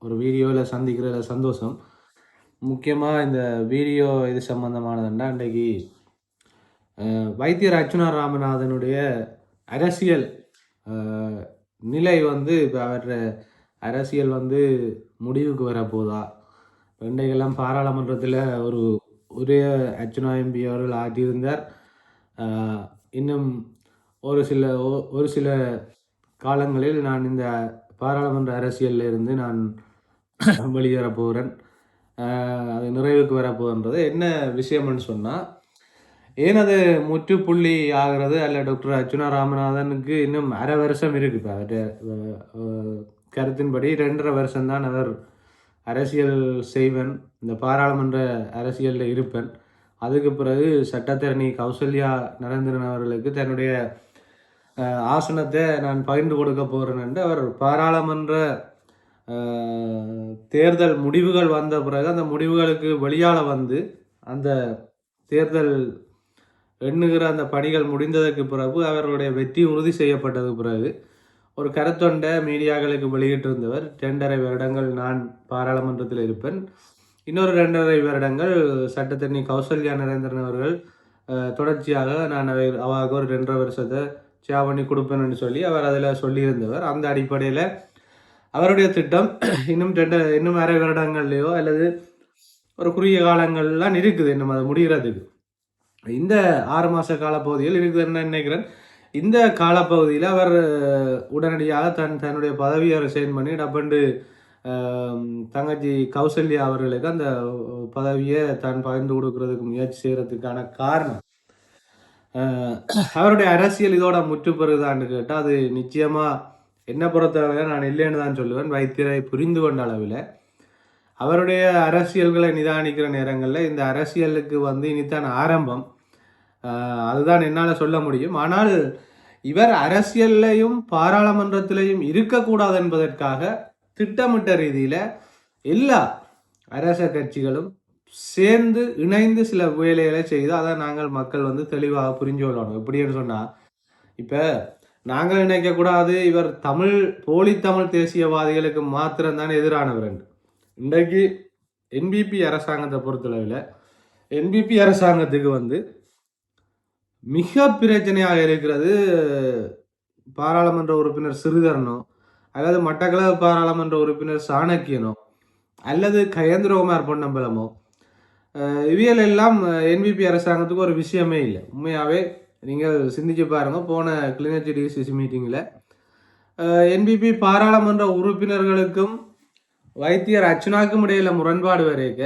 ஒரு வீடியோவில் சந்திக்கிறதுல சந்தோஷம். முக்கியமாக இந்த வீடியோ இது சம்பந்தமானதுன்னா இன்றைக்கு வைத்தியர் அர்ச்சுனா ராமநாதனுடைய அரசியல் நிலை வந்து இப்போ அவர் அரசியல் வந்து முடிவுக்கு வரப்போதா. இன்றைக்கெல்லாம் பாராளுமன்றத்தில் ஒரு ஒரே அர்ச்சுனா எம்பி அவர்கள் ஆட்டியிருந்தார். இன்னும் ஒரு சில காலங்களில் நான் இந்த பாராளுமன்ற அரசியலில் இருந்து நான் வெளியேறப் போகிறேன், அது நிறைவுக்கு வரப்போகின்றது. என்ன விஷயம்னு சொன்னால், ஏன் அது முற்றுப்புள்ளி ஆகிறது அல்ல டாக்டர் அர்ச்சுனா ராமநாதனுக்கு இன்னும் அரை வருஷம் இருக்குது. இப்போ அவர் கருத்தின்படி 2.5 வருஷம்தான் அவர் அரசியல் செய்வன், இந்த பாராளுமன்ற அரசியலில் இருப்பேன். அதுக்கு பிறகு சட்டத்தரணி கௌசல்யா நரேந்திரன் அவர்களுக்கு தன்னுடைய ஆசனத்தை நான் பகிர்ந்து கொடுக்க போகிறேன் என்று அவர் பாராளுமன்ற தேர்தல் முடிவுகள் வந்த பிறகு அந்த முடிவுகளுக்கு வெளியால் வந்து அந்த தேர்தல் எண்ணுகிற அந்த பணிகள் முடிந்ததற்கு பிறகு அவர்களுடைய வெற்றி உறுதி செய்யப்பட்டது பிறகு ஒரு கருத்தொண்டை மீடியாக்களுக்கு வெளியிட்டிருந்தவர், 2.5 வருடங்கள் நான் பாராளுமன்றத்தில் இருப்பேன், இன்னொரு 2.5 வருடங்கள் சட்டத்தரணி கௌசல்யா நரேந்திரன் அவர்கள் தொடர்ச்சியாக நான் அவாவுக்கு ஒரு 2.5 வருஷத்தை சேவ் பண்ணி கொடுப்பேன்னு சொல்லி அவர் அதில் சொல்லியிருந்தவர். அந்த அடிப்படையில் அவருடைய திட்டம் இன்னும் அரை வருடங்கள்லையோ அல்லது ஒரு குறுகிய காலங்கள்லாம் இருக்குது, இன்னும் அது முடிகிறதுக்கு இந்த 6 மாத காலப்பகுதியில் இருக்குதுன்னு நினைக்கிறேன். இந்த காலப்பகுதியில் அவர் உடனடியாக தன்னுடைய பதவியை ரிசைன் பண்ணி டப்பண்டு தங்கச்சி கௌசல்யா அவர்களுக்கு அந்த பதவியை தான் பகிர்ந்து கொடுக்கறதுக்கு முயற்சி செய்கிறதுக்கான காரணம் அவருடைய அரசியல் இதோட முற்றுப்பெறுதான்னு கேட்டால் அது நிச்சயமாக என்ன பொறுத்தளவில் நான் இல்லைன்னு தான் சொல்லுவேன். வைத்தியரை புரிந்து கொண்ட அளவில் அவருடைய அரசியல்களை நிதானிக்கிற நேரங்களில் இந்த அரசியலுக்கு வந்து இனித்தான் ஆரம்பம், அதுதான் என்னால் சொல்ல முடியும். ஆனால் இவர் அரசியல்லையும் பாராளுமன்றத்திலையும் இருக்கக்கூடாது என்பதற்காக திட்டமிட்ட ரீதியில் எல்லா அரச கட்சிகளும் சேர்ந்து இணைந்து சில வேலைகளை செய்து அதை நாங்கள் மக்கள் வந்து தெளிவாக புரிஞ்சு கொள்ளணும். எப்படின்னு சொன்னால், இப்போ நாங்கள் நினைக்கக்கூடாது இவர் போலி தமிழ் தேசியவாதிகளுக்கு மாத்திரம்தான் எதிரானவர் என்று. இன்றைக்கு என்பிபி அரசாங்கத்தை பொறுத்தளவில் என்பிபி அரசாங்கத்துக்கு வந்து மிக பிரச்சனையாக இருக்கிறது பாராளுமன்ற உறுப்பினர் சிறிதரனோ அல்லது மட்டக்களப்பு பாராளுமன்ற உறுப்பினர் சாணக்கியனோ அல்லது கயேந்திரகுமார் பொன்னம்பலமோ, இவியல் எல்லாம் என்பிபி அரசாங்கத்துக்கு ஒரு விஷயமே இல்லை. உண்மையாகவே நீங்கள் சிந்திச்சு பாருங்க, போன கிளிநொச்சி டிசிசி மீட்டிங்கில் என்பிபி பாராளுமன்ற உறுப்பினர்களுக்கும் வைத்தியர் அர்ச்சுனாக்கும் இடையில முரண்பாடு வரைக்க,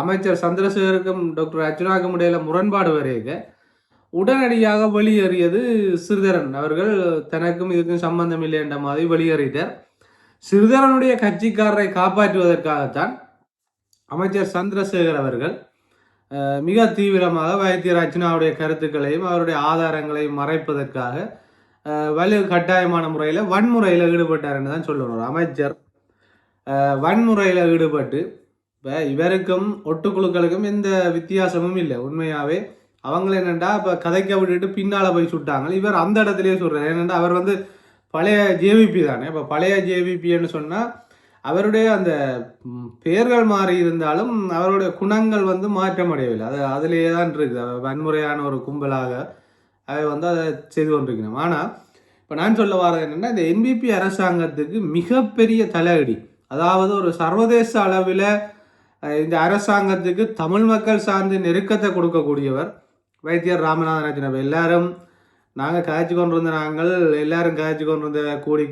அமைச்சர் சந்திரசேகருக்கும் டாக்டர் அர்ச்சுனாக்கும் இடையில முரண்பாடு வரைக்க உடனடியாக வெளியேறியது சிறிதரன் அவர்கள். தனக்கும் இதுக்கும் சம்பந்தம் இல்லை என்ற மாதிரி வெளியேறிட்டார். சிறிதரனுடைய கட்சிக்காரரை காப்பாற்றுவதற்காகத்தான் அமைச்சர் சந்திரசேகர் அவர்கள் மிக தீவிரமாக வைத்தியர் அர்ச்சுனாவுடைய கருத்துக்களையும் அவருடைய ஆதாரங்களையும் மறைப்பதற்காக கட்டாயமான முறையில் வன்முறையில் ஈடுபட்டார் என்று தான் சொல்லணும். ஒரு அமைச்சர் வன்முறையில் ஈடுபட்டு இப்போ இவருக்கும் ஒட்டுக்குழுக்களுக்கும் எந்த வித்தியாசமும் இல்லை. உண்மையாகவே அவங்க என்னென்னா இப்போ கதைக்க விட்டுட்டு பின்னால் போய் சுட்டாங்க. இவர் அந்த இடத்துலையே சொல்கிறார். ஏனென்றா அவர் வந்து பழைய ஜேவிபி தானே. இப்போ பழைய ஜேவிபின்னு சொன்னால் அவருடைய அந்த பெயர்கள் மாறி இருந்தாலும் அவருடைய குணங்கள் வந்து மாற்றமடையவில்லை. அதிலேயே தான் இருக்குது. வன்முறையான ஒரு கும்பலாக அதை வந்து அதை செய்து கொண்டிருக்கணும். ஆனால் இப்போ நான் சொல்ல வரது என்னென்னா, இந்த என்பிபி அரசாங்கத்துக்கு மிகப்பெரிய தலையடி, அதாவது ஒரு சர்வதேச அளவில் இந்த அரசாங்கத்துக்கு தமிழ் மக்கள் சார்ந்து நெருக்கத்தை கொடுக்கக்கூடியவர் வைத்தியர் ராமநாதன் அர்ச்சுனா. எல்லாரும் நாங்கள் காய்ச்சி கொண்டிருந்த எல்லாரும் காய்ச்சி கொண்டிருந்த கூடி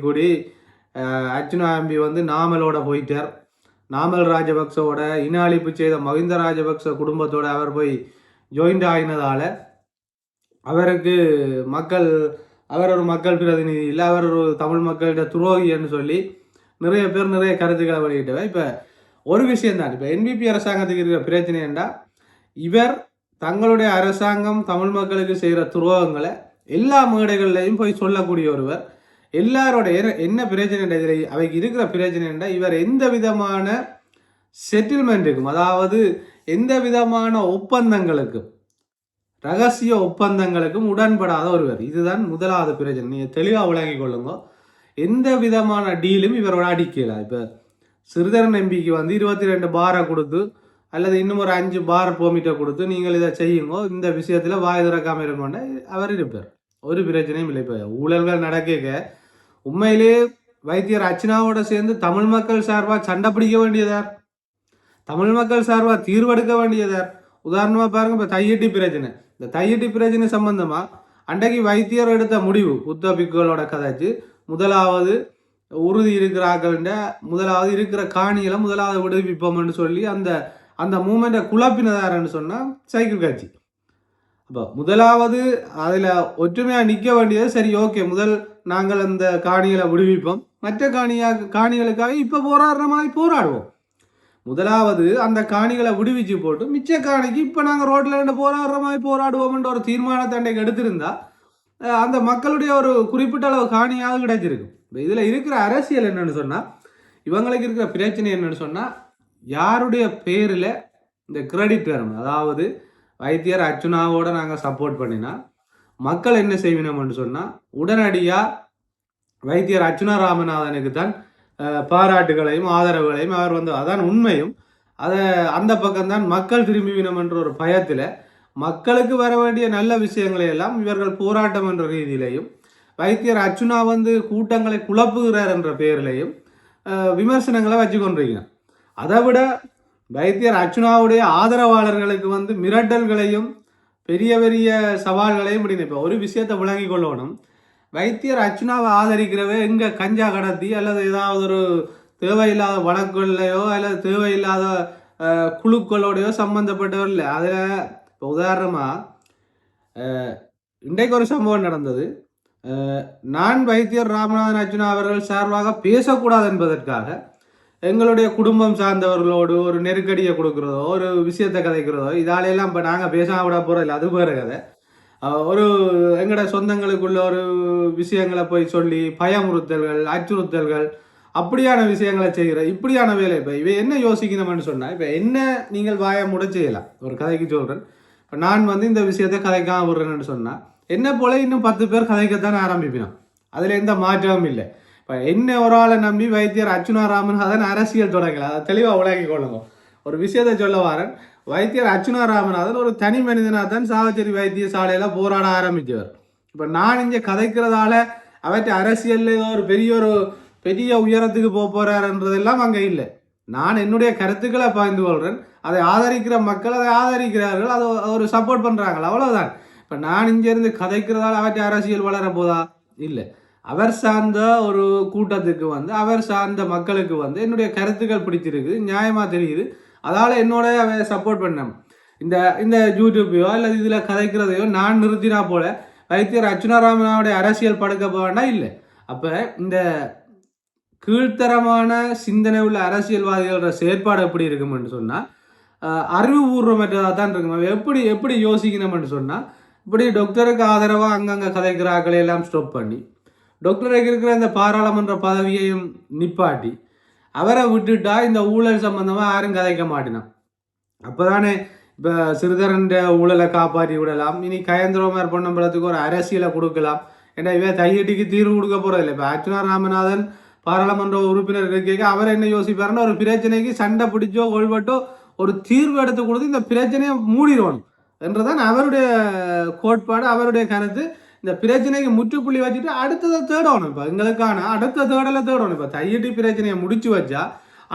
அர்ச்சுனா எம்பி வந்து நாமலோட போயிட்டார். நாமல் ராஜபக்சவோட இன அழிப்பு செய்த மஹிந்த ராஜபக்ச குடும்பத்தோட அவர் போய் ஜாயிண்ட் ஆகினதால் அவருக்கு அவர் ஒரு மக்கள் பிரதிநிதி இல்லை, அவர் ஒரு தமிழ் மக்களிட துரோகின்னு சொல்லி நிறைய பேர் நிறைய கருத்துக்களை வெளியிட்டவர். இப்போ ஒரு விஷயம்தான், இப்போ என்பிபி அரசாங்கத்துக்கு இருக்கிற பிரச்சனை என்றால், இவர் தங்களுடைய அரசாங்கம் தமிழ் மக்களுக்கு செய்கிற துரோகங்களை எல்லா மேடைகள்லையும் போய் சொல்லக்கூடிய ஒருவர். எல்லாரோடைய என்ன பிரச்சனை இதில் அவைக்கு இருக்கிற பிரச்சனை என்றால், இவர் எந்த விதமான செட்டில்மெண்ட்டுக்கும், அதாவது எந்த விதமான ஒப்பந்தங்களுக்கும், ரகசிய ஒப்பந்தங்களுக்கும் உடன்படாத ஒருவர். இதுதான் முதலாவது பிரச்சனை. நீங்கள் தெளிவாக விளங்கி கொள்ளுங்க. எந்த விதமான டீலும் இவரோட அடிக்கல. இப்போ சிறிதரன் எம்பிக்கு வந்து 22 பாரை கொடுத்து அல்லது இன்னும் ஒரு 5 பார் பெர்மிட்டை கொடுத்து நீங்கள் இதை செய்யுங்க, இந்த விஷயத்தில் வாய் திறக்காமல் இருக்கொண்ட அவர் இருப்பார். ஒரு பிரச்சனையும் இல்லை. இப்போ ஊழல்கள் நடக்க உண்மையிலே வைத்தியர் அர்ச்சனாவோட சேர்ந்து தமிழ் மக்கள் சார்பாக சண்டை பிடிக்க வேண்டியதார், தமிழ் மக்கள் சார்பாக தீர்வெடுக்க வேண்டியதார். உதாரணமாக பாருங்க, இப்போ தையட்டி பிரச்சனை, இந்த தையட்டி பிரச்சனை சம்பந்தமாக அன்றைக்கு வைத்தியர் எடுத்த முடிவு புத்த பிக்குகளோட கதைச்சு முதலாவது உறுதி இருக்கிறார்கள்ன்ற முதலாவது இருக்கிற காணிகளை முதலாவது விடுவிப்போம்னு சொல்லி அந்த அந்த மூமெண்ட்டை குழப்பினதாரன்னு சொன்னால் சைக்கிள் கட்சி. அப்போ முதலாவது அதில் ஒற்றுமையாக நிற்க வேண்டியது சரி, ஓகே, முதல் நாங்கள் அந்த காணிகளை விடுவிப்போம், மற்ற காணிகளுக்காக இப்போ போராடுற மாதிரி போராடுவோம். முதலாவது அந்த காணிகளை விடுவிச்சு போட்டு மிச்ச காணிக்கு இப்போ நாங்கள் ரோட்டில் ரெண்டு போராடுற மாதிரி போராடுவோம்ன்ற ஒரு தீர்மானத்தை அன்றைக்கு எடுத்திருந்தா அந்த மக்களுடைய ஒரு குறிப்பிட்ட அளவு காணியாக கிடைச்சிருக்கும். இப்போ இதில் இருக்கிற அரசியல் என்னன்னு சொன்னால், இவங்களுக்கு இருக்கிற பிரச்சனை என்னன்னு சொன்னால், யாருடைய பேரில் இந்த கிரெடிட் வரும். அதாவது வைத்தியர் அர்ச்சுனாவோட நாங்கள் சப்போர்ட் பண்ணினா மக்கள் என்ன செய்வினோம்னு சொன்னால், உடனடியாக வைத்தியர் அர்ச்சுனா ராமநாதனுக்கு தான் பாராட்டுகளையும் ஆதரவுகளையும் அவர் வந்து அதான் உண்மையும் அதை அந்த பக்கம்தான் மக்கள் திரும்பிவினம் என்ற ஒரு பயத்தில் மக்களுக்கு வர வேண்டிய நல்ல விஷயங்களை எல்லாம் இவர்கள் போராட்டம் என்ற ரீதியிலையும் வைத்தியர் அர்ச்சுனா வந்து கூட்டங்களை குழப்புகிறார் என்ற பெயரிலையும் விமர்சனங்களை வச்சு கொண்டிருக்கிறார். அதை விட வைத்தியர் அர்ச்சுனாவுடைய ஆதரவாளர்களுக்கு வந்து மிரட்டல்களையும் பெரிய பெரிய சவால்களையும் முடியும். இப்போ ஒரு விஷயத்தை விளங்கி கொள்ளணும், வைத்தியர் அர்ச்சுனாவை ஆதரிக்கிறவே எங்கே கஞ்சா கடத்தி அல்லது ஏதாவது ஒரு தேவையில்லாத வழக்குகள்லையோ அல்லது தேவையில்லாத குழுக்களோடையோ சம்மந்தப்பட்டவர் இல்லை. அதில் இப்போ உதாரணமாக இன்றைக்கு ஒரு சம்பவம் நடந்தது. நான் வைத்தியர் ராமநாதன் அர்ச்சுனா அவர்கள் சார்பாக பேசக்கூடாது என்பதற்காக எங்களுடைய குடும்பம் சார்ந்தவர்களோடு ஒரு நெருக்கடியை கொடுக்குறதோ ஒரு விஷயத்தை கதைக்கிறதோ இதாலையெல்லாம் இப்போ நாங்கள் பேசாம விட போகிறோம் இல்லை, அது வேறு கதை. ஒரு எங்களோட சொந்தங்களுக்குள்ள ஒரு விஷயங்களை போய் சொல்லி பயமுறுத்தல்கள் அச்சுறுத்தல்கள் அப்படியான விஷயங்களை செய்கிற இப்படியான வேலை. இப்போ இவை என்ன யோசிக்கணும்னு சொன்னால், இப்போ என்ன நீங்கள் வாய முட செய்யலாம். ஒரு கதைக்கு சொல்கிறேன், இப்போ நான் வந்து இந்த விஷயத்தை கதைக்காம விடுறேன்னு சொன்னால் என்ன போல இன்னும் 10 பேர் கதைக்கத்தான் ஆரம்பிப்பினோம், அதில் எந்த மாற்றமும் இல்லை. இப்போ என்ன ஒரு ஆளை நம்பி வைத்தியர் அர்ச்சுனா ராமநாதன் அரசியல் தொடங்கலாம், அதை தெளிவாக உலகி கொள்ளுங்க. ஒரு விஷயத்தை சொல்ல வரேன், வைத்தியர் அர்ச்சுனா ராமநாதன் ஒரு தனி மனிதனாக தான் சாவச்சேரி வைத்தியசாலையில் போராட ஆரம்பித்தவர். இப்போ நான் இங்கே கதைக்கிறதால அவற்றை அரசியலில் ஒரு பெரிய உயரத்துக்கு போகிறாருன்றதெல்லாம் அங்கே இல்லை. நான் என்னுடைய கருத்துக்களை பகிர்ந்து கொள்கிறேன், அதை ஆதரிக்கிற மக்கள் அதை ஆதரிக்கிறார்கள், அதை ஒரு சப்போர்ட் பண்ணுறாங்க, அவ்வளோதான். இப்போ நான் இங்கேருந்து கதைக்கிறதால அவற்றை அரசியல் வளர போதா? இல்லை. அவர் சார்ந்த ஒரு கூட்டத்துக்கு வந்து அவர் சார்ந்த மக்களுக்கு வந்து என்னுடைய கருத்துக்கள் பிடிச்சிருக்கு, நியாயமாக தெரியுது, அதால் என்னோட அவ சப்போர்ட் பண்ணேன். இந்த யூடியூப்பையோ அல்லது இதில் கதைக்கிறதையோ நான் நிறுத்தினா போல வைத்தியர் அர்ச்சுனா ராமநாதனுடைய அரசியல் படுக்க போவேண்டா இல்லை. அப்போ இந்த கீழ்த்தரமான சிந்தனை உள்ள அரசியல்வாதிகளோட செயற்பாடு எப்படி இருக்குமென்னு சொன்னால் அறிவுபூர்வமற்றதாக தான் இருக்கும். எப்படி யோசிக்கணும்னு சொன்னால், இப்படி டாக்டருக்கு ஆதரவாக அங்கங்கே கதைக்கிறாக்களை எல்லாம் ஸ்டாப் பண்ணி டாக்டருக்கு இருக்கிற இந்த பாராளுமன்ற பதவியையும் நிப்பாட்டி அவரை விட்டுட்டா இந்த ஊழல் சம்பந்தமாக யாரும் கதைக்க மாட்டினான். அப்போ தானே இப்போ சிறிதரன் ஊழலை காப்பாற்றி விடலாம், இனி கயந்திரமார் பொன்னம்பலத்துக்கு ஒரு அரசியலை கொடுக்கலாம். ஏன்னா இவன் தையட்டிக்கு தீர்வு கொடுக்க போகிறதில்லை. இப்போ அர்ச்சுனா ராமநாதன் பாராளுமன்ற உறுப்பினர் இருக்க அவர் என்ன யோசிப்பாருன்னா, ஒரு பிரச்சனைக்கு சண்டை பிடிச்சோ கொள்வட்டோ ஒரு தீர்வு எடுத்து கொடுத்து இந்த பிரச்சனையை மூடிடுவான் என்றுதான் அவருடைய கோட்பாடு, அவருடைய கருத்து. இந்த பிரச்சனைக்கு முற்றுப்புள்ளி வச்சுட்டு அடுத்ததை தேடணும். இப்போ எங்களுக்கான அடுத்த தேடலை தேடணும். இப்போ தையட்டி பிரச்சனையை முடிச்சு வச்சா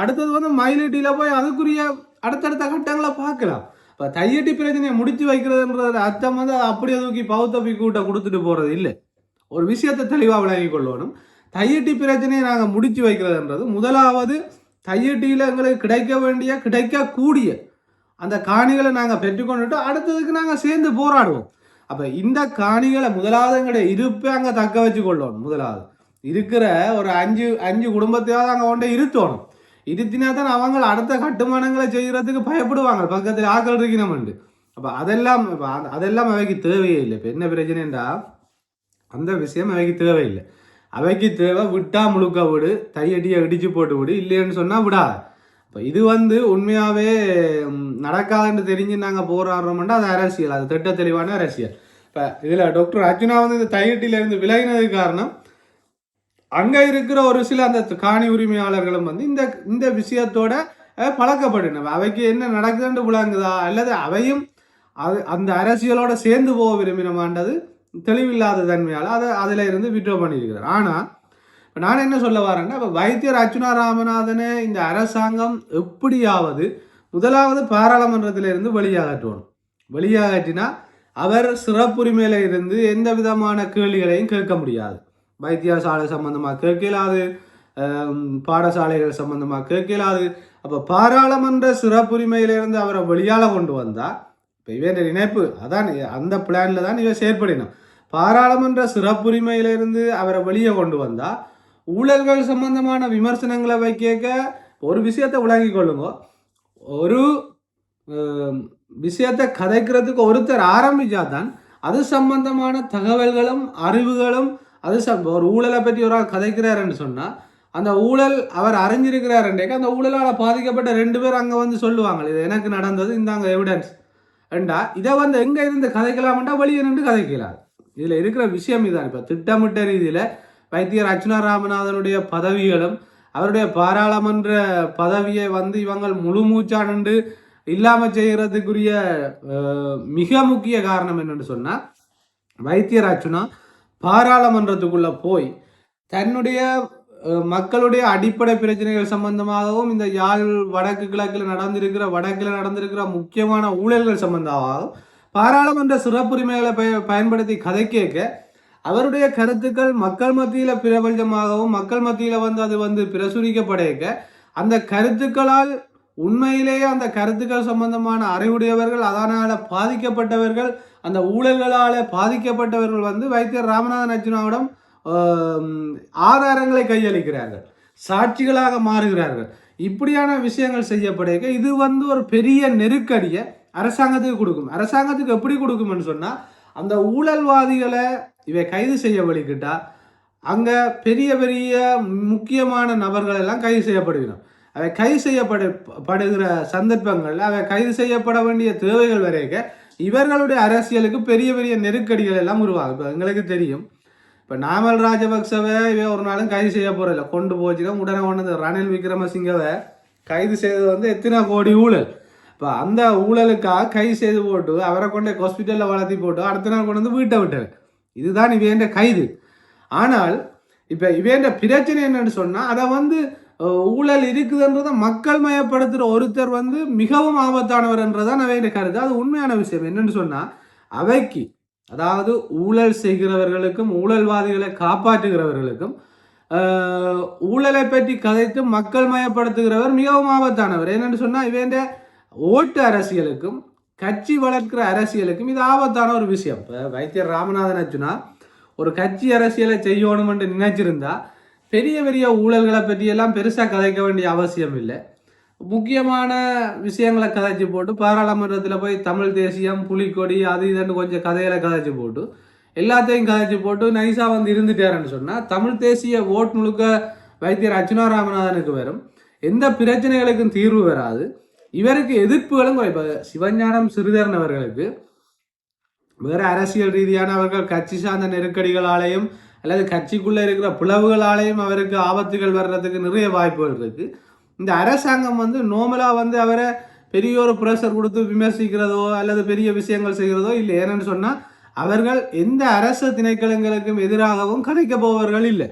அடுத்தது வந்து மயிலட்டியில் போய் அதுக்குரிய அடுத்தடுத்த கட்டங்களை பார்க்கலாம். இப்போ தையட்டி பிரச்சனையை முடிச்சு வைக்கிறதுன்றது அர்த்தம் வந்து அப்படியே தூக்கி பௌத்தப்பி கூட்ட கொடுத்துட்டு போகிறது இல்லை. ஒரு விஷயத்தை தெளிவாக விளங்கி கொள்ளணும். தையட்டி பிரச்சனையை நாங்கள் முடிச்சு வைக்கிறதுன்றது முதலாவது தையட்டியில் எங்களுக்கு கிடைக்கக்கூடிய அந்த காணிகளை நாங்கள் பெற்றுக்கொண்டுட்டு அடுத்ததுக்கு நாங்கள் சேர்ந்து போராடுவோம். அப்போ இந்த காணிகளை முதலாவது எங்களுடைய இருப்பை அங்கே தக்க வச்சு கொள்ளணும். முதலாவது இருக்கிற ஒரு அஞ்சு குடும்பத்தையாவது அங்கே கொண்டே இருத்தணும். இருத்தினா தான் அவங்க அடுத்த கட்டுமானங்களை செய்கிறதுக்கு பயப்படுவாங்க, பக்கத்தில் ஆக்கள் இருக்கணும்ண்டு. அப்போ அதெல்லாம் அவைக்கு தேவையே இல்லை. இப்போ என்ன பிரச்சனைன்றா அந்த விஷயம் அவைக்கு தேவையில்லை. அவைக்கு தேவை விட்டா முழுக்க விடு, தையடியை இடிச்சு போட்டு விடு, இல்லைன்னு சொன்னால் விடாது. இப்போ இது வந்து உண்மையாகவே நடக்காதுன்னு தெரிஞ்சு நாங்கள் போராடுறோம்னா அது அரசியல், அது திட்ட தெளிவான அரசியல். இப்போ இதில் டாக்டர் அர்ச்சுனா வந்து இந்த தையட்டிலேருந்து விலகினதுக்கு காரணம் அங்க இருக்கிற ஒரு சில அந்த காணி உரிமையாளர்களும் வந்து இந்த இந்த விஷயத்தோட பழக்கப்படினவ. அவைக்கு என்ன நடக்குதுன்னு விளங்குதா அல்லது அவையும் அந்த அரசியலோட சேர்ந்து போக விரும்பினமாண்டது தெளிவில்லாத தன்மையால் அதை அதில் இருந்து விட்ரோ பண்ணியிருக்கிறார். ஆனால் இப்போ நான் என்ன சொல்ல வரேன்னா, இப்போ வைத்தியர் அர்ச்சுனா ராமநாதனை இந்த அரசாங்கம் எப்படியாவது முதலாவது பாராளுமன்றத்திலிருந்து வெளியாகட்டணும். வெளியாகட்டினா அவர் சிறப்புரிமையில இருந்து எந்த விதமான கேள்விகளையும் கேட்க முடியாது. வைத்தியசாலை சம்பந்தமாக கேட்கலாது, பாடசாலைகள் சம்பந்தமாக கேட்கலாது. அப்போ பாராளுமன்ற சிறப்புரிமையிலிருந்து அவரை வெளியால கொண்டு வந்தா, இப்போ இவன் நினைப்பு அதான் அந்த பிளான்ல தான் இவன் செயற்படணும். பாராளுமன்ற சிறப்புரிமையிலிருந்து அவரை வெளியே கொண்டு வந்தா ஊழல்கள் சம்பந்தமான விமர்சனங்களை வைக்க ஒரு விஷயத்தை விளங்கி கொள்ளுங்க. ஒரு விஷயத்தை கதைக்கிறதுக்கு ஒருத்தர் ஆரம்பிச்சா தான் அது சம்பந்தமான தகவல்களும் அறிவுகளும் அது ஒரு ஊழலை பற்றி ஒரு ஆள் கதைக்கிறாருன்னு சொன்னா அந்த ஊழல் அவர் அறிஞ்சிருக்கிறாருன்றேக்க அந்த ஊழலால் பாதிக்கப்பட்ட 2 பேர் அங்கே வந்து சொல்லுவாங்க, இது எனக்கு நடந்தது, இந்தாங்க எவிடன்ஸ் ஏண்டா. இதை வந்து எங்கே இருந்து கதைக்கலாம்டா வெளியே நின்று கதைக்கலாம். இதில் இருக்கிற விஷயம் இதான். இப்போ திட்டமிட்ட ரீதியில் வைத்தியர் அர்ச்சுனா ராமநாதனுடைய பதவிகளும் அவருடைய பாராளுமன்ற பதவியை வந்து இவங்க முழு மூச்சானண்டு இல்லாமல் செய்கிறதுக்குரிய மிக முக்கிய காரணம் என்னன்னு சொன்னால், வைத்தியர் அர்ச்சுனா பாராளுமன்றத்துக்குள்ளே போய் தன்னுடைய மக்களுடைய அடிப்படை பிரச்சனைகள் சம்பந்தமாகவும் இந்த யாழ் வடக்கில் நடந்திருக்கிற முக்கியமான ஊழல்கள் சம்பந்தமாகவும் பாராளுமன்ற சிறப்புரிமைகளை பயன்படுத்தி கதை கேட்க அவருடைய கருத்துக்கள் மக்கள் மத்தியில் பிரபஞ்சமாகவும் மக்கள் மத்தியில் வந்து அது வந்து பிரசுரிக்கப்படைக்க அந்த கருத்துக்களால் உண்மையிலேயே அந்த கருத்துக்கள் சம்பந்தமான அறிவுடையவர்கள், அதனால் பாதிக்கப்பட்டவர்கள், அந்த ஊழல்களால் பாதிக்கப்பட்டவர்கள் வந்து வைத்தியர் ராமநாதன் அர்ச்சுனாவிடம் ஆதாரங்களை கையளிக்கிறார்கள், சாட்சிகளாக மாறுகிறார்கள். இப்படியான விஷயங்கள் செய்யப்படுக இது வந்து ஒரு பெரிய நெருக்கடியை அரசாங்கத்துக்கு கொடுக்கும். அரசாங்கத்துக்கு எப்படி கொடுக்கும்னு சொன்னால், அந்த ஊழல்வாதிகளை இவை கைது செய்ய வழிக்கிட்டா அங்கே பெரிய பெரிய முக்கியமான நபர்கள் எல்லாம் கைது செய்யப்படுகிறோம். அவை கைது செய்யப்படுகிற சந்தர்ப்பங்களில் அவை கைது செய்யப்பட வேண்டிய தேவைகள் வரைக்க இவர்களுடைய அரசியலுக்கு பெரிய பெரிய நெருக்கடிகள் எல்லாம் உருவாகும். இப்போ எங்களுக்கு தெரியும், இப்போ நாமல் ராஜபக்சவை இவன் ஒரு நாளும் கைது செய்ய போகிறதில்ல, கொண்டு போச்சுக்க உடனே கொண்டு ரணில் விக்ரமசிங்கவை கைது செய்தது வந்து எத்தனை கோடி ஊழல். இப்போ அந்த ஊழலுக்காக கைது செய்து போட்டு அவரை கொண்டு ஹாஸ்பிட்டலில் வளர்த்தி போட்டு அடுத்த நாள் கொண்டு வந்து வீட்டை விட்டார். இதுதான் இவேண்ட கைது. ஆனால் இப்போ இவேண்ட பிரச்சனை என்னன்னு சொன்னால், அதை வந்து ஊழல் இருக்குதுன்றதை மக்கள் மயப்படுத்துகிற ஒருத்தர் வந்து மிகவும் ஆபத்தானவர் என்றதான் அவைய கருது. அது உண்மையான விஷயம். என்னன்னு சொன்னால், அவைக்கு அதாவது ஊழல் செய்கிறவர்களுக்கும் ஊழல்வாதிகளை காப்பாற்றுகிறவர்களுக்கும் ஊழலை பற்றி கதைத்து மக்கள் மயப்படுத்துகிறவர் மிகவும் ஆபத்தானவர். என்னென்னு சொன்னால், இவன் ஓட்டு அரசியலுக்கும் கட்சி வளர்க்கிற அரசியலுக்கும் இது ஆபத்தான ஒரு விஷயம். இப்போ வைத்தியர் ராமநாதன் அர்ச்சுனா ஒரு கட்சி அரசியலை செய்யணும் என்று நினைச்சிருந்தா பெரிய பெரிய ஊழல்களை பற்றியெல்லாம் பெருசாக கதைக்க வேண்டிய அவசியம் இல்லை. முக்கியமான விஷயங்களை கதைச்சி போட்டு பாராளுமன்றத்தில் போய் தமிழ் தேசியம், புலிக்கொடி, அது இதுன்னு கொஞ்சம் கதைகளை கதைச்சி போட்டு எல்லாத்தையும் கதைச்சி போட்டு நைஸாக வந்து இருந்துட்டாருன்னு சொன்னால் தமிழ் தேசிய ஓட் முழுக்க வைத்தியர் அர்ச்சுனா ராமநாதனுக்கு வரும். எந்த பிரச்சனைகளுக்கும் தீர்வு வராது. இவருக்கு எதிர்ப்புகளும் குறைப்பாங்க. சிவஞானம் ஸ்ரீதரன் அவர்களுக்கு வேறு அரசியல் ரீதியான அவர்கள் கட்சி சார்ந்த நெருக்கடிகளாலேயும் அல்லது கட்சிக்குள்ளே இருக்கிற பிளவுகளாலேயும் அவருக்கு ஆபத்துகள் வர்றதுக்கு நிறைய வாய்ப்புகள் இருக்குது. இந்த அரசாங்கம் வந்து நோமலாக வந்து அவரை பெரிய ஒரு ப்ரெஷர் கொடுத்து விமர்சிக்கிறதோ அல்லது பெரிய விஷயங்கள் செய்கிறதோ இல்லை. ஏன்னு சொன்னால் அவர்கள் எந்த அரசு திணைக்களங்களுக்கும் எதிராகவும் கதைக்க போவர்கள் இல்லை.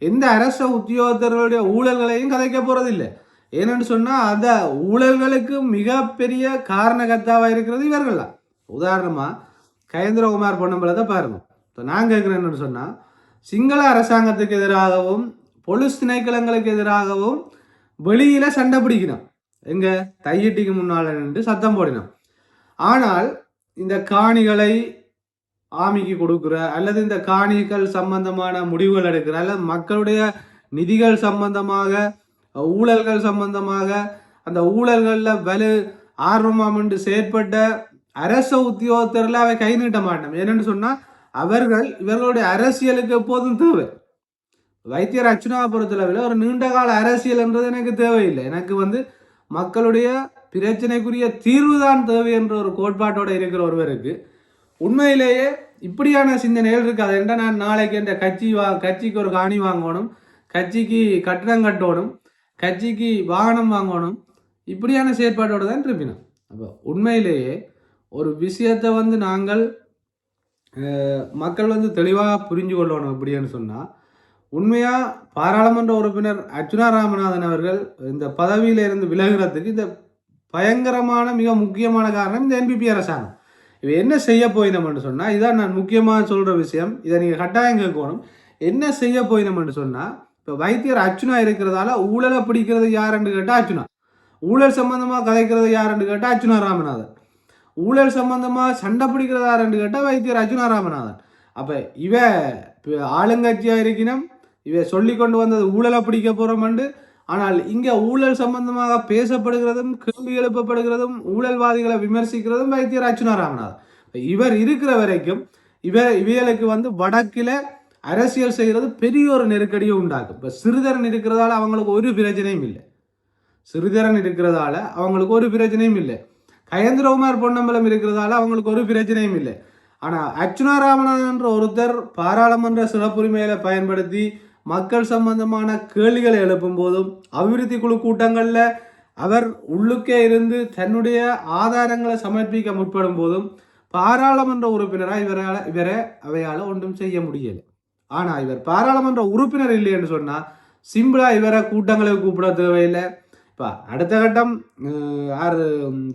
எந்த அரச உத்தியோகத்தர்களுடைய ஊழல்களையும் கதைக்க போகிறதில்லை. ஏன்னு சொன்னால் அந்த ஊழல்களுக்கு மிகப்பெரிய காரணகர்த்தாவாக இருக்கிறது இவர்கள் தான். உதாரணமாக கயேந்திரகுமார் பொன்னம்பலத்தை பாருங்கள். இப்போ நான் கேட்குறேன் என்னன்னு சொன்னால், சிங்கள அரசாங்கத்துக்கு எதிராகவும் பொலிஸ் திணைக்களங்களுக்கு எதிராகவும் வெளியில் சண்டை பிடிக்கணும், எங்கே தையிட்டிக்கு முன்னால் நின்று சத்தம் போடினோம். ஆனால் இந்த காணிகளை ஆமிக்கு கொடுக்குற அல்லது இந்த காணிகள் சம்பந்தமான முடிவுகள் எடுக்கிற அல்லது மக்களுடைய நிதிகள் சம்பந்தமாக ஊழல்கள் சம்பந்தமாக அந்த ஊழல்களில் வலு ஆர்வமாமென்று செயற்பட்ட அரச உத்தியோகத்தரில் அவை கை நீட்ட மாட்டோம். ஏன்னு சொன்னால் அவர்கள் இவர்களுடைய அரசியலுக்கு எப்போதும் தேவை. வைத்தியர் அர்ச்சுனா பொறுத்தளவில் ஒரு நீண்டகால அரசியல் என்றது எனக்கு தேவையில்லை. எனக்கு வந்து மக்களுடைய பிரச்சனைக்குரிய தீர்வு தான் தேவை என்ற ஒரு கோட்பாட்டோடு இருக்கிற ஒருவருக்கு உண்மையிலேயே இப்படியான சிந்தனைகள் இருக்காது. என்ற நான் நாளைக்கு என்ற கட்சிக்கு ஒரு காணி வாங்கணும், கட்சிக்கு கட்டணம் கட்டணும், கட்சிக்கு வாகனம் வாங்கணும், இப்படியான செயற்பாட்டோடு தான் இருப்பினோம். அப்போ உண்மையிலேயே ஒரு விஷயத்தை வந்து நாங்கள் மக்கள் வந்து தெளிவாக புரிஞ்சு கொள்ளணும். எப்படின்னு சொன்னால், உண்மையாக பாராளுமன்ற உறுப்பினர் அர்ச்சுனா ராமநாதன் அவர்கள் இந்த பதவியிலிருந்து விலகிறதுக்கு இந்த பயங்கரமான மிக முக்கியமான காரணம் இந்த என்பிபி அரசாங்கம். இவ என்ன செய்ய போயினோம்னு சொன்னால், இதான் நான் முக்கியமாக சொல்கிற விஷயம். இதை நீங்கள் கட்டாயம் கேட்கணும். என்ன செய்ய போயினோம்னு சொன்னால், இப்போ வைத்தியர் அர்ச்சுனா இருக்கிறதால ஊழலை பிடிக்கிறது யாருன்னு கேட்டால் அர்ச்சுனா, ஊழல் சம்பந்தமாக கதைக்கிறது யாருன்னு கேட்டால் அர்ச்சுனா ராமநாதன், ஊழல் சம்பந்தமாக சண்டை பிடிக்கிறது யாருன்னு கேட்டால் வைத்தியர் அர்ச்சுனா ராமநாதன். அப்போ இவ ஆளுங்கட்சியாக இருக்கணும், இவ சொல்லி கொண்டு வந்தது ஊழலை பிடிக்க போகிறோம்ண்டு. ஆனால் இங்கே ஊழல் சம்பந்தமாக பேசப்படுகிறதும் கேள்வி எழுப்பப்படுகிறதும் ஊழல்வாதிகளை விமர்சிக்கிறதும் வைத்தியர் அர்ச்சுனா ராமநாதன். இவர் இருக்கிற வரைக்கும் இவைகளுக்கு வந்து வடக்கில் அரசியல் செய்கிறது பெரிய ஒரு நெருக்கடியை உண்டாக்கும். இப்போ சிறிதரன் இருக்கிறதால அவங்களுக்கு ஒரு பிரச்சனையும் இல்லை, சிறிதரன் இருக்கிறதால அவங்களுக்கு ஒரு பிரச்சனையும் இல்லை, கயேந்திரகுமார் பொன்னம்பலம் இருக்கிறதால அவங்களுக்கு ஒரு பிரச்சனையும் இல்லை. ஆனால் அர்ச்சுனா ராமநாதன் ஒருத்தர் பாராளுமன்ற சிறப்புரிமைகளை பயன்படுத்தி மக்கள் சம்பந்தமான கேள்விகளை எழுப்பும் போதும் அபிவிருத்தி குழு கூட்டங்களில் அவர் உள்ளுக்கே இருந்து தன்னுடைய ஆதாரங்களை சமர்ப்பிக்க முற்படும் போதும் பாராளுமன்ற உறுப்பினராக இவரை அவையால் ஒன்றும் செய்ய முடியலை. ஆனால் இவர் பாராளுமன்ற உறுப்பினர் இல்லைன்னு சொன்னால் சிம்பிளாக இவரை கூட்டங்களுக்கு கூப்பிட தேவையில்லை. இப்போ அடுத்த கட்டம்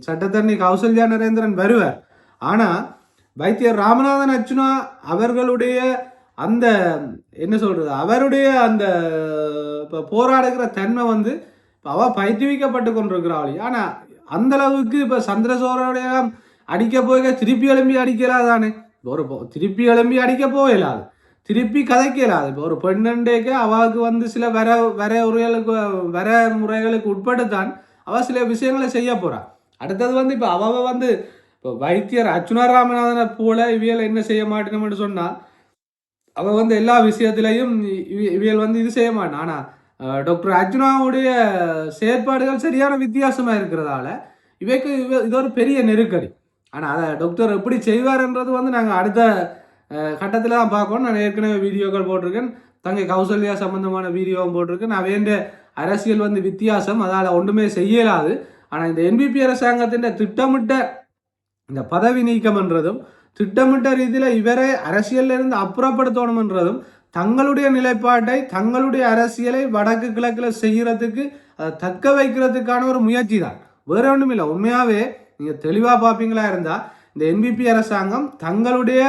சட்டத்தரணி கௌசல்யா நரேந்திரன் வருவார். ஆனால் வைத்தியர் ராமநாதன் அர்ச்சுனா அவர்களுடைய அந்த என்ன சொல்கிறது, அவருடைய அந்த இப்போ போராடுகிற தன்மை வந்து இப்போ அவள் பயிற்றுவிக்கப்பட்டு கொண்டிருக்கிறாள். ஆனால் அந்தளவுக்கு இப்போ சந்திரசோரோடைய அடிக்க போக திருப்பி எழும்பி அடிக்கலாதானே, ஒரு திருப்பி எழும்பி அடிக்க போகலாது, திருப்பி கதைக்கலாது. இப்போ ஒரு பெண்ணண்டேக்கு அவளுக்கு வந்து சில வர முறைகளுக்கு உட்பட்டுத்தான் அவள் சில விஷயங்களை செய்ய போகிறாள். அடுத்தது வந்து இப்போ அவள் வந்து இப்போ வைத்தியர் அர்ச்சுனா ராமநாதனை போல இவியல் என்ன செய்ய மாட்டேனோம்னு சொன்னால், அவள் வந்து எல்லா விஷயத்திலையும் இவியல் வந்து இது செய்ய மாட்டான். ஆனால் டாக்டர் அர்ச்சுனாவுடைய செயற்பாடுகள் சரியான வித்தியாசமாக இருக்கிறதால இவைக்கு இது ஒரு பெரிய நெருக்கடி. ஆனால் அதை டாக்டர் எப்படி செய்வார்ன்றது வந்து நாங்கள் அடுத்த கட்டத்தில் தான் பார்க்கணும். நான் ஏற்கனவே வீடியோக்கள் போட்டிருக்கேன், தங்கை கௌசல்யா சம்பந்தமான வீடியோவும் போட்டிருக்கேன். நான் வேண்ட அரசியல் வந்து வித்தியாசம், அதால் ஒன்றுமே செய்யலாது. ஆனால் இந்த என்பிபி அரசாங்கத்தின் திட்டமிட்ட இந்த பதவி நீக்கம்ன்றதும் திட்டமிட்ட ரீதியில் இவரை அரசியலிருந்து அப்புறப்படுத்தணும்ன்றதும் தங்களுடைய நிலைப்பாட்டை தங்களுடைய அரசியலை வடக்கு கிழக்கில் செய்கிறதுக்கு அதை தக்க வைக்கிறதுக்கான ஒரு முயற்சி தான், வேற ஒன்றும் இல்லை. உண்மையாகவே நீங்கள் தெளிவாக பார்ப்பீங்களா இருந்தால் இந்த என்பிபி அரசாங்கம் தங்களுடைய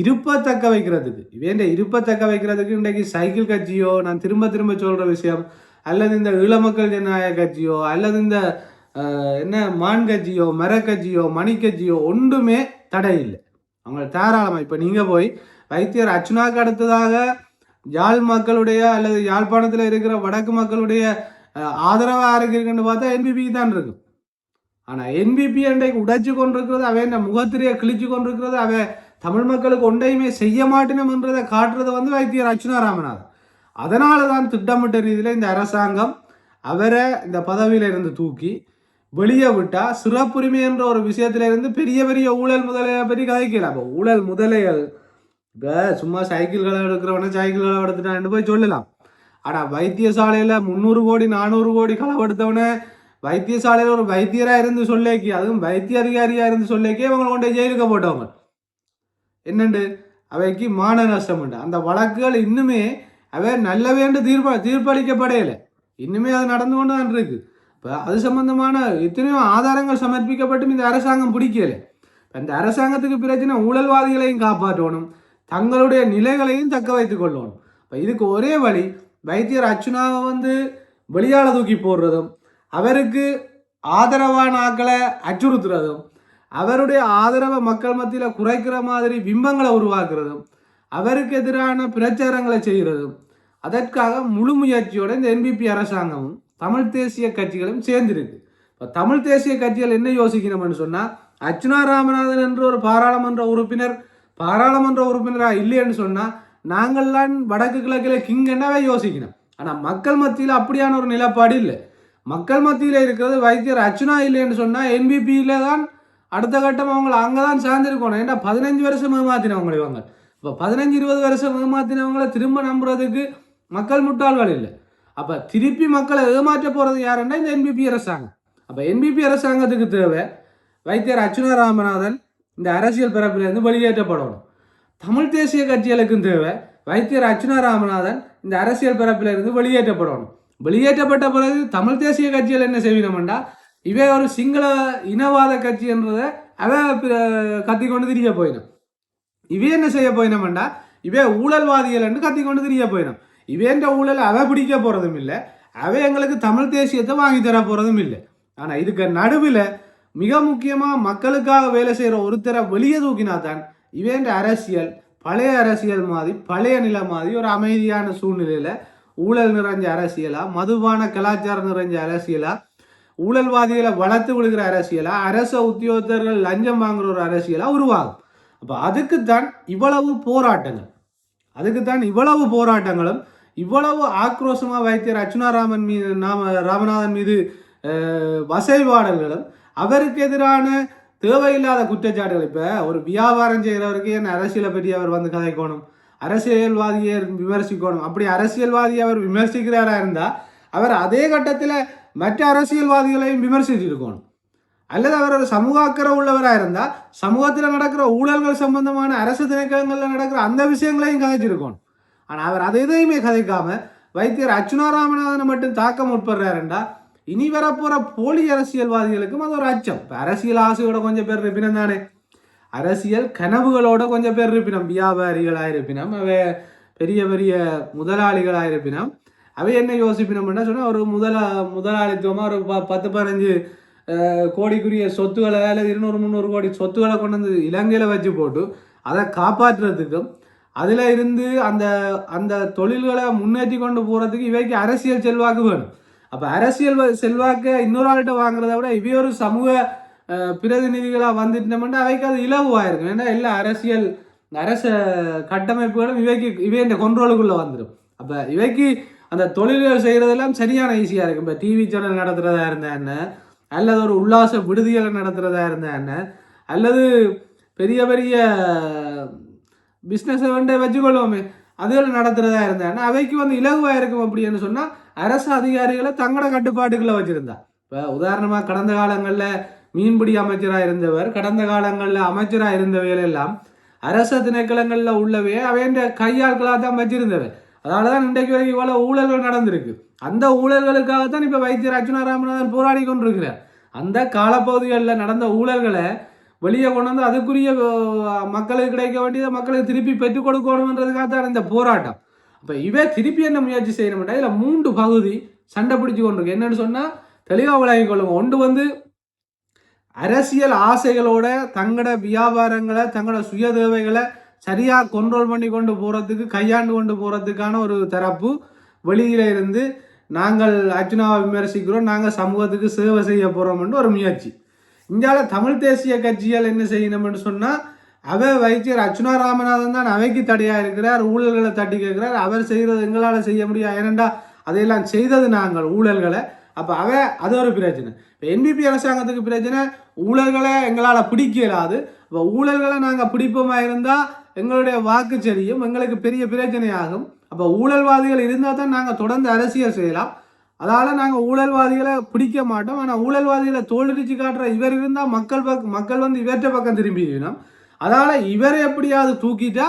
இருப்பை தக்க வைக்கிறதுக்கு, இவேண்ட இருப்பை தக்க வைக்கிறதுக்கு இன்றைக்கு சைக்கிள் கட்சியோ, நான் திரும்ப திரும்ப சொல்கிற விஷயம், அல்லது இந்த ஈழமக்கள் ஜனநாயக கட்சியோ, அல்லது இந்த என்ன மான் கட்சியோ, மரக்கட்சியோ, மணிக்கட்சியோ ஒன்றுமே தடை இல்லை. அவங்க தாராளமாக இப்போ நீங்கள் போய் வைத்தியர் அர்ச்சுனாக்கு அடுத்ததாக யாழ் மக்களுடைய அல்லது யாழ்ப்பாணத்தில் இருக்கிற வடக்கு மக்களுடைய ஆதரவாக இருக்குன்னு பார்த்தா என்பிபிக்கு தான் இருக்கு. ஆனால் என்பிபி அன்றைக்கு உடைச்சு கொண்டிருக்கிறது, அவன் முகத்திரையை கிழிச்சு கொண்டிருக்கிறது, அவன் தமிழ் மக்களுக்கு ஒன்றையுமே செய்ய மாட்டேனம்ன்றதை காட்டுறது வந்து வைத்தியர் அர்ச்சுனா ராமநாதன். அதனால தான் திட்டமிட்ட ரீதியில் இந்த அரசாங்கம் அவரை இந்த பதவியிலிருந்து தூக்கி வெளியே விட்டால் சிறப்புரிமை என்ற ஒரு விஷயத்திலிருந்து பெரிய பெரிய ஊழல் முதலைகளை பற்றி கதைக்கலாம். அப்போ ஊழல் முதலைகள் இப்போ சும்மா சைக்கிள்களை எடுக்கிறவன சைக்கிள்களை எடுத்துட்டான்னு போய் சொல்லலாம். ஆனால் வைத்தியசாலையில் 300 கோடி 400 கோடி களவெடுத்தவன வைத்தியசாலையில் ஒரு வைத்தியராக இருந்து சொல்லேக்கி, அதுவும் வைத்திய அதிகாரியாக இருந்து சொல்லேக்கி அவங்களை கொண்டு ஜெயிலுக்கு போட்டவங்க என்னண்டு அவைக்கு மான நஷ்டம் உண்டு. அந்த வழக்குகள் இன்னுமே அவை நல்லவேண்டு தீர்ப்பளிக்கப்படையலை, இன்னுமே அது நடந்து கொண்டு தான் இருக்கு. இப்போ அது சம்பந்தமான எத்தனையோ ஆதாரங்கள் சமர்ப்பிக்கப்பட்டும் இந்த அரசாங்கம் பிடிக்கலை. இந்த அரசாங்கத்துக்கு பிரச்சனை ஊழல்வாதிகளையும் காப்பாற்றணும், தங்களுடைய நிலைகளையும் தக்க வைத்துக் கொள்ளணும். இப்போ இதுக்கு ஒரே வழி வைத்தியர் அர்ச்சுனாவை வந்து வெளியால் தூக்கி போடுறதும், அவருக்கு ஆதரவான ஆக்களை அச்சுறுத்துறதும், அவருடைய ஆதரவை மக்கள் மத்தியில் குறைக்கிற மாதிரி பிம்பங்களை உருவாக்குறதும், அவருக்கு எதிரான பிரச்சாரங்களை செய்கிறதும், அதற்காக முழு முயற்சியோட இந்த என்பிபி அரசாங்கமும் தமிழ் தேசிய கட்சிகளும் சேர்ந்திருக்கு. இப்போ தமிழ் தேசிய கட்சிகள் என்ன யோசிக்கணும்னு சொன்னால், அர்ச்சுனா ராமநாதன் என்ற ஒரு பாராளுமன்ற உறுப்பினராக இல்லைன்னு சொன்னால் நாங்கள்லாம் வடக்கு கிழக்கில் கிங்கன்னாவே யோசிக்கணும். ஆனால் மக்கள் மத்தியில் அப்படியான ஒரு நிலப்பாடு இல்லை. மக்கள் மத்தியில் இருக்கிறது வைத்தியர் அர்ச்சுனா இல்லைன்னு சொன்னால் என்பிபியில் தான் அடுத்த கட்டம் அவங்களை அங்கே தான் சார்ந்திருக்கணும். ஏன்னா 15 வருஷம் ஏமாத்தினவங்க இவங்க. இப்போ 15-20 வருஷம் ஏமாத்தினவங்களை திரும்ப நம்புறதுக்கு மக்கள் முட்டாள்கள் இல்லை. அப்போ திருப்பி மக்களை ஏமாற்ற போகிறது யாருன்னா இந்த என்பிபி அரசாங்கம். அப்போ என்பிபி அரசாங்கத்துக்கு தேவை வைத்தியர் அர்ச்சுனா ராமநாதன் இந்த அரசியல் பரப்பிலிருந்து வெளியேற்றப்படணும். தமிழ் தேசிய கட்சிகளுக்கும் தேவை வைத்தியர் அர்ச்சுனா ராமநாதன் இந்த அரசியல் பரப்பிலிருந்து வெளியேற்றப்படணும். வெளியேற்றப்பட்ட பிறகு தமிழ் தேசிய கட்சிகள் என்ன செய்யணும்டா, இவை ஒரு சிங்கள இனவாத கட்சி என்றதை அவ கத்திக்கொண்டு திரிய போயிடும். இவே என்ன செய்ய போயினோம்டா, இவே ஊழல்வாதிகள் என்று கத்திக்கொண்டு திரிய போயிடும். இவேன்ற ஊழல் அவ பிடிக்க போறதும் இல்லை, அவ எங்களுக்கு தமிழ் தேசியத்தை வாங்கி தர போறதும் இல்லை. ஆனா இதுக்கு நடுவில் மிக முக்கியமா மக்களுக்காக வேலை செய்யற ஒருத்தரை வெளியே தூக்கினா தான் இவேன்ற அரசியல் பழைய அரசியல் மாதிரி, பழைய நிலை மாதிரி ஒரு அமைதியான சூழ்நிலையில ஊழல் நிறைஞ்ச அரசியலா, மதுபான கலாச்சாரம் நிறைஞ்ச அரசியலா, ஊழல்வாதிகளை வளர்த்து விடுகிற அரசியலா, அரச உத்தியோகத்தர்கள் லஞ்சம் வாங்குற ஒரு அரசியலா உருவாகும். அப்ப அதுக்குத்தான் இவ்வளவு போராட்டங்கள், இவ்வளவு ஆக்ரோஷமா வைத்தியர் அர்ச்சுனா ராமநாதன் மீது வசைபாடல்களும், அவருக்கு எதிரான தேவையில்லாத குற்றச்சாட்டுகள். இப்ப ஒரு வியாபாரம் செய்கிறவருக்கு என்ன அரசியலை பற்றி அவர் வந்து கதைக்கணும், அரசியல்வாதியை விமர்சிக்கணும். அப்படி அரசியல்வாதியை அவர் விமர்சிக்கிறாரா இருந்தா அவர் அதே கட்டத்தில் மற்ற அரசியல்வாதிகளையும் விமர்சிச்சிருக்கணும். அல்லது அவர் ஒரு சமூக அக்கறை உள்ளவராக இருந்தால் சமூகத்தில் நடக்கிற ஊழல்கள் சம்பந்தமான அரசு திணைக்களங்களில் நடக்கிற அந்த விஷயங்களையும் கதைச்சிருக்கணும். ஆனால் அவர் அதை எதையுமே கதைக்காம வைத்தியர் அர்ச்சுனா ராமநாதனை மட்டும் தாக்க முற்படுறாருண்டா இனி வரப்போற போலி அரசியல்வாதிகளுக்கும் அது ஒரு அச்சம். இப்போ அரசியல் ஆசையோட கொஞ்சம் பேர் இருப்பினம் தானே, அரசியல் கனவுகளோட கொஞ்சம் பேர் இருப்பினம், வியாபாரிகளாக இருப்பினம், அவை பெரிய பெரிய முதலாளிகளாக இருப்பினம். அவை என்ன யோசிப்பினோம்னா சொன்னால் ஒரு முதலாளித்துவமாக ஒரு 10-15 கோடிக்குரிய சொத்துக்களை அல்லது 200-300 கோடி சொத்துக்களை கொண்டு வந்து இலங்கையில் வச்சு போட்டு அதை காப்பாற்றுறதுக்கும் அதில் இருந்து அந்த அந்த தொழில்களை முன்னேற்றி கொண்டு போகிறதுக்கு இவைக்கு அரசியல் செல்வாக்கு வேணும். அப்போ அரசியல் செல்வாக்கை இன்னொரு ஆள்கிட்ட வாங்குறத விட இவை ஒரு சமூக பிரதிநிதிகளாக வந்துட்டோம்னா அவைக்கு அது இலகுவாயிருக்கும். ஏன்னா எல்லா அரச கட்டமைப்புகளும் இவை இந்த கொண்ட்ரோலுக்குள்ளே வந்துடும். அப்போ இவைக்கு அந்த தொழில்கள் செய்கிறதெல்லாம் சரியான ஈஸியாக இருக்கும். இப்போ டிவி சேனல் நடத்துகிறதா இருந்தா என்ன, அல்லது ஒரு உல்லாச விடுதிகளை நடத்துகிறதா இருந்தா என்ன, அல்லது பெரிய பெரிய பிஸ்னஸை வச்சுக்கொள்வோமே அதுகளை நடத்துகிறதா இருந்தா அவைக்கு வந்து இலகுவாக இருக்கும். அப்படின்னு சொன்னால் அரசு அதிகாரிகளை தங்களோட கட்டுப்பாட்டுக்குள்ளே வச்சுருந்தா. இப்போ உதாரணமாக கடந்த காலங்களில் மீன்பிடி அமைச்சராக இருந்தவர், கடந்த காலங்களில் அமைச்சராக இருந்தவைகள் எல்லாம் அரச திணைக்களங்களில் உள்ளவே அவைன்ற கையாட்களாக தான் வச்சிருந்தவர். அதனால தான் இன்றைக்கு வரைக்கும் இவ்வளோ ஊழல்கள் நடந்திருக்கு. அந்த ஊழல்களுக்காகத்தான் இப்போ வைத்தியர் அர்ச்சுனா ராமநாதன் போராடி கொண்டிருக்கிறார். அந்த காலப்பகுதிகளில் நடந்த ஊழல்களை வெளியே கொண்டு வந்து அதுக்குரிய மக்களுக்கு கிடைக்க வேண்டியதை மக்களுக்கு திருப்பி பெற்றுக் கொடுக்கணுன்றதுக்காக தான் இந்த போராட்டம். அப்போ இவே திருப்பி என்ன முயற்சி செய்யணும்னா இதில் 3 பகுதி சண்டை பிடிச்சு கொண்டிருக்கு. என்னன்னு சொன்னால் தெளிவாக விளங்கி கொள்ளுங்க. ஒன்று வந்து அரசியல் ஆசைகளோட தங்களோட வியாபாரங்களை தங்களோட சுய தேவைகளை சரியாக கண்ட்ரோல் பண்ணி கொண்டு போகிறதுக்கு கையாண்டு கொண்டு போகிறதுக்கான ஒரு தரப்பு வெளியில இருந்து நாங்கள் அர்ச்சுனாவை விமர்சிக்கிறோம், நாங்கள் சமூகத்துக்கு சேவை செய்ய போகிறோம்னு ஒரு முயற்சி. இந்தியாவில் தமிழ் தேசிய கட்சிகள் என்ன செய்யணும்னு சொன்னால் வைத்தியர் அர்ச்சுனா ராமநாதன் தான் அவைக்கு தடையாக இருக்கிறார், ஊழல்களை தட்டி கேட்கிறார், அவர் செய்கிறது எங்களால் செய்ய முடியாது, ஏனெண்டா அதையெல்லாம் செய்தது நாங்கள் ஊழல்களை. அப்போ அது ஒரு பிரச்சனை. இப்போ என்பிபி அரசாங்கத்துக்கு பிரச்சனை ஊழல்களை எங்களால் பிடிக்க இயலாது. இப்போ ஊழல்களை நாங்கள் பிடிப்போமா இருந்தால் எங்களுடைய வாக்கு சரியும், எங்களுக்கு பெரிய பிரச்சனையாகும். அப்போ ஊழல்வாதிகள் இருந்தால் தான் நாங்கள் தொடர்ந்து அரசியல் செய்யலாம். அதால் நாங்கள் ஊழல்வாதிகளை பிடிக்க மாட்டோம். ஆனால் ஊழல்வாதிகளை தோல்விச்சு காட்டுற இவர் இருந்தால் மக்கள் வந்து இவற்ற பக்கம் திரும்பிடணும். அதால் இவரை எப்படியாவது தூக்கிட்டா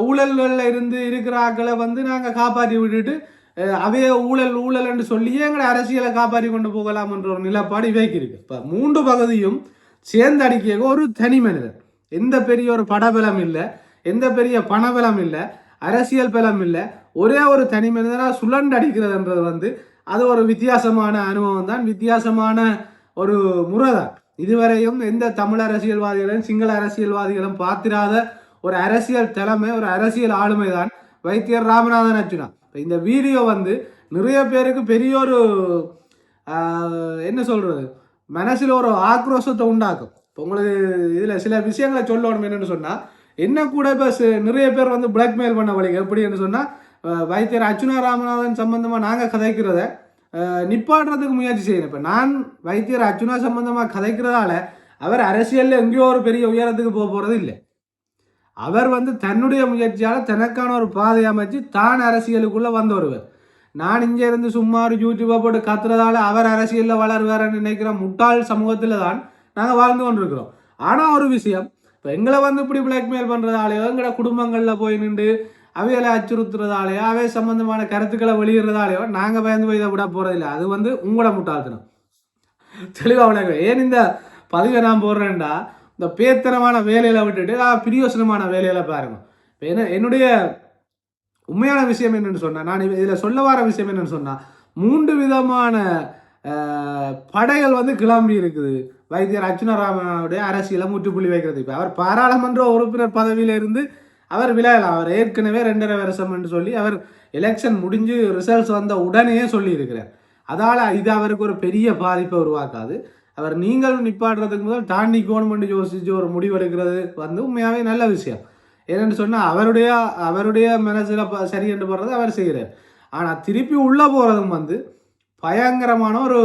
ஊழல்களில் இருந்து இருக்கிற ஆக்களை வந்து நாங்கள் காப்பாற்றி விட்டுட்டு அவைய ஊழல் என்று சொல்லியே எங்களை அரசியலை காப்பாற்றி கொண்டு போகலாம் என்ற ஒரு நிலப்பாடு இவைக்கு இருக்கு. இப்போ 3 பகுதியும் சேர்ந்து அடிக்க ஒரு தனி மனிதர், எந்த பெரிய ஒரு படபலம் இல்லை, எந்த பெரிய பணபலம் இல்லை, அரசியல் பலம் இல்லை, ஒரே ஒரு தனி மனிதனாக சுழண்டு அடிக்கிறதுன்றது வந்து அது ஒரு வித்தியாசமான அனுபவம் தான், வித்தியாசமான ஒரு முறை தான். இதுவரையும் எந்த தமிழ் அரசியல்வாதிகளும் சிங்கள அரசியல்வாதிகளும் பார்த்திராத ஒரு அரசியல் தலைமை, ஒரு அரசியல் ஆளுமை தான் வைத்தியர் ராமநாதன் அர்ச்சுனா. இந்த வீடியோ வந்து நிறைய பேருக்கு பெரிய ஒரு என்ன சொல்றது, மனசில் ஒரு ஆக்ரோஷத்தை உண்டாக்கும். இப்போ உங்களுக்கு இதில் சில விஷயங்களை சொல்லணும். என்னென்னு சொன்னால் என்ன கூட இப்போ நிறைய பேர் வந்து பிளாக்மெயில் பண்ண வழி எப்படின்னு சொன்னால் வைத்தியர் அர்ச்சுனா ராமநாதன் சம்பந்தமாக நாங்கள் கதைக்கிறத நிப்பாடுறதுக்கு முயற்சி செய்யணும். இப்போ நான் வைத்தியர் அர்ச்சுனா சம்பந்தமாக கதைக்கிறதால அவர் அரசியலில் எங்கேயோ ஒரு பெரிய உயரத்துக்கு போகிறது இல்லை. அவர் தன்னுடைய முயற்சியால் தனக்கான ஒரு பாதை அமைச்சு தான் அரசியலுக்குள்ளே வந்த ஒருவர். நான் இங்கே இருந்து சும்மா ஒரு யூடியூப்பை போட்டு கத்துறதால அவர் அரசியலில் வளருவார்ன்னு நினைக்கிற முட்டாள் சமூகத்தில் தான் நாங்கள் வாழ்ந்து கொண்டிருக்கிறோம். ஆனால் ஒரு விஷயம், இப்போ எங்களை இப்படி பிளாக்மெயில் பண்ணுறதாலேயோ எங்களோட குடும்பங்களில் போய் நின்று அவைகளை அச்சுறுத்துறதாலேயோ அவை சம்பந்தமான கருத்துக்களை வெளியிடுறதாலேயோ நாங்கள் பயந்து போய் இதை விட போகிறதில்லை. அது உங்களோட முட்டாள்தனம். தெளிவாக விளங்க. ஏன் இந்த பதிவை நான் போடுறேன்டா, இந்த பேத்தனமான வேலையில் விட்டுட்டு பிரியோசனமான வேலையில் பாருங்க. இப்போ என்னுடைய உண்மையான விஷயம் என்னென்னு சொன்னால், நான் இதில் சொல்ல வர விஷயம் என்னென்னு சொன்னால், 3 விதமான படைகள் கிளம்பி இருக்குது வைத்தியர் அர்ச்சுனா ராமனுடைய அரசியலை முற்றுப்புள்ளி வைக்கிறது. இப்போ அவர் பாராளுமன்ற உறுப்பினர் பதவியில இருந்து அவர் விலகலாம். அவர் ஏற்கனவே 2.5 வருஷம் என்று சொல்லி அவர் எலெக்ஷன் முடிஞ்சு ரிசல்ட்ஸ் வந்த உடனே சொல்லி இருக்கிறார். அதால் இது அவருக்கு ஒரு பெரிய பாதிப்பை உருவாக்காது. அவர் நீங்கள் நிப்பாடுறதுக்கு முதல் தாண்டி கவர்மெண்ட் யோசிச்சு ஒரு முடிவெடுக்கிறது உண்மையாகவே நல்ல விஷயம். ஏன்னு சொன்னால் அவருடைய மனசில் சரி என்று போடுறது அவர் செய்கிறார். ஆனால் திருப்பி உள்ளே போகிறதும் பயங்கரமான ஒரு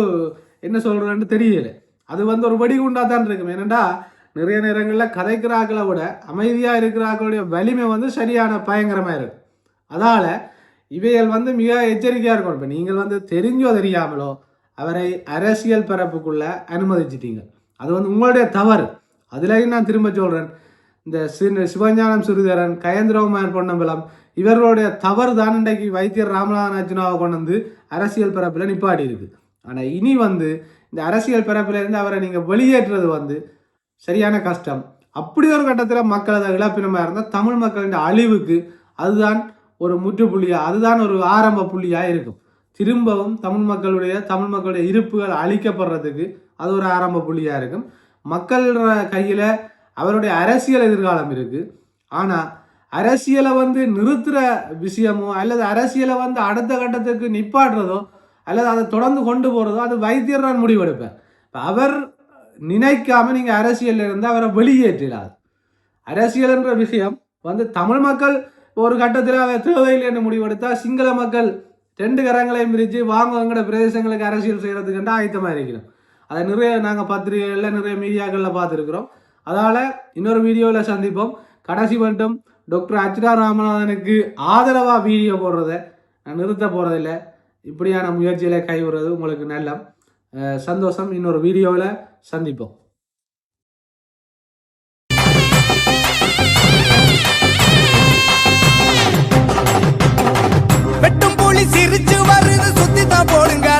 என்ன சொல்கிறேன்னு தெரியல. அது ஒரு வெடிகுண்டா தான் இருக்கும். ஏனெண்டா நிறைய நேரங்களில் கதைக்கிறாக்களை விட அமைதியாக இருக்கிறாக்களுடைய வலிமை சரியான பயங்கரமாக இருக்கும். அதால் இவைகள் மிக எச்சரிக்கையாக இருக்கணும். இப்போ நீங்கள் தெரிஞ்சோ தெரியாமலோ அவரை அரசியல் பரப்புக்குள்ளே அனுமதிச்சிட்டீங்க. அது உங்களுடைய தவறு. அதுலேயும் நான் திரும்ப சொல்கிறேன், இந்த சிவஞானம் சிறிதரன், கயந்திரகுமார் பொன்னம்பலம் இவர்களுடைய தவறு தான் இன்றைக்கு வைத்தியர் ராமநாதன் அர்ச்சுனாவை கொண்டு அரசியல் பரப்பில் நிப்பாடி இருக்குது. ஆனால் இனி இந்த அரசியல் பரப்பிலிருந்து அவரை நீங்கள் வெளியேற்றுறது சரியான கஷ்டம். அப்படி ஒரு கட்டத்தில் மக்கள் அதை இழப்பினமாக இருந்தால் தமிழ் மக்களின் அழிவுக்கு அதுதான் ஒரு முற்றுப்புள்ளியாக, அதுதான் ஒரு ஆரம்ப புள்ளியாக இருக்கும். திரும்பவும் தமிழ் மக்களுடைய இருப்புகள் அழிக்கப்படுறதுக்கு அது ஒரு ஆரம்ப புள்ளியாக இருக்கும். மக்கள் கையில் அவருடைய அரசியல் எதிர்காலம் இருக்குது. ஆனால் அரசியலை நிறுத்துகிற விஷயமோ அல்லது அரசியலை அடுத்த கட்டத்துக்கு நிப்பாடுறதோ அல்லது அதை தொடர்ந்து கொண்டு போகிறதோ அது வைத்தியர் தான் முடிவெடுப்பார். அவர் நினைக்காம நீங்கள் அரசியலில் இருந்து அவரை வெளியேற்றிடாது. அரசியல் என்ற விஷயம் தமிழ் மக்கள் ஒரு கட்டத்தில் அவர் தேவையில்லைன்னு முடிவெடுத்தால் சிங்கள மக்கள் 2 கரங்களையும் பிரித்து வாங்குவங்கிற பிரதேசங்களுக்கு அரசியல் செய்கிறதுக்கு ஆயத்தமாக இருக்கிறோம். அதை நிறைய நாங்கள் பத்திரிகைகளில் நிறைய மீடியாக்களில் பார்த்துருக்குறோம். அதால் இன்னொரு வீடியோவில் சந்திப்போம். கடைசி மட்டும் டாக்டர் அர்ச்சுனா ராமநாதனுக்கு ஆதரவாக வீடியோ போடுறதை நான் நிறுத்த போகிறதில்ல. இப்படியான முயற்சிகளை கைவிடுறது உங்களுக்கு நல்ல சந்தோஷம். இன்னொரு வீடியோவில் சந்திப்போம். வெட்டும் புலி சிரிச்சு வருது, சுத்தி தான் போடுங்க.